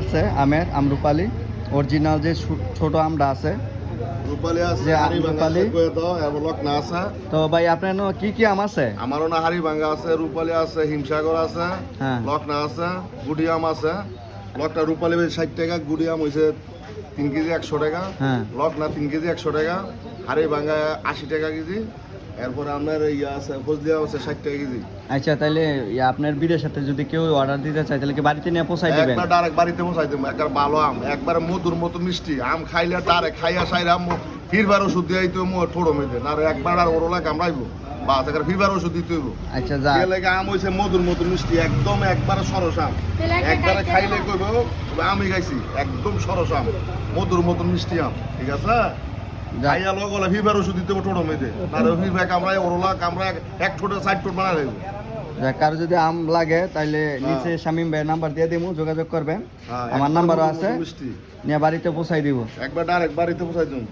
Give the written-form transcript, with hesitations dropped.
আছে আমের আমরুপালি অরিজিনাল যে ছোট আমটা আছে রূপালী আছে, যে হাড়ি ভাঙা রূপালী। আছে, কয়ে দাও, এবং লকনা আছে। তো ভাই আপনার কি কি আম আছে? আমারও না হাড়ি ভাঙা আছে, রূপালী আছে, হিমসাগর আছে, হ্যাঁ। লকনা আছে, গুডিয়াম আছে। লকনা রূপালী 60 টাকা, গুডিয়াম হয়েছে 3 কেজি 100 টাকা, হ্যাঁ। লকনা 3 কেজি 100 টাকা, হাড়ি ভাঙা 80 টাকা কেজি। এরপরে আপনার ইয়া আছে, ফজলিয়া আছে 60 টাকা কেজি। আচ্ছা তাহলে আপনার বিড়ের সাথে যদি কেউ অর্ডার দিতে চায় তাহলে কি বাড়িতে নিয়ে পৌঁছাই দিবেন? একবার ডাইরেক্ট বাড়িতে পৌঁছাই দেবো। একবার ভালো আম, একবার মধুর মতো মিষ্টি আম খাইলে ডাইরেক্ট খাইয়া সাইরা ফিরবার ওষুধ দিয়ে আইতে ঠোড়ো মেয়েদের আর একবার আর ওরলা কামড়াইবো বা তাকে ফিরবার ওষুধ দিতে হইব। আচ্ছা যা লেগে আম হয়েছে মধুর মতো মিষ্টি, একদম একবার সরস আম। একবারে খাইলে কইব আমি খাইছি, একদম সরস আম, মধুর মতো মিষ্টি আম। ঠিক আছে, খাইয়া লগলে ফিরবার ওষুধ দিতে হইব ঠোড়ো মেয়েদের। আর ফিরবার কামড়ায় ওরলা কামড়ায় এক ঠোঁটে 60 ঠোঁট বানাই দেবো। কারো যদি আম লাগে তাহলে নিচে শামিম ভাইয়ের নাম্বার দিয়ে দিব, যোগাযোগ করবেন। আমার নাম্বারও আছে, মিষ্টি নিয়ে বাড়িতে পৌঁছাই দিব। একবার ডাইরেক্ট বাড়িতে পৌঁছাই দেবো।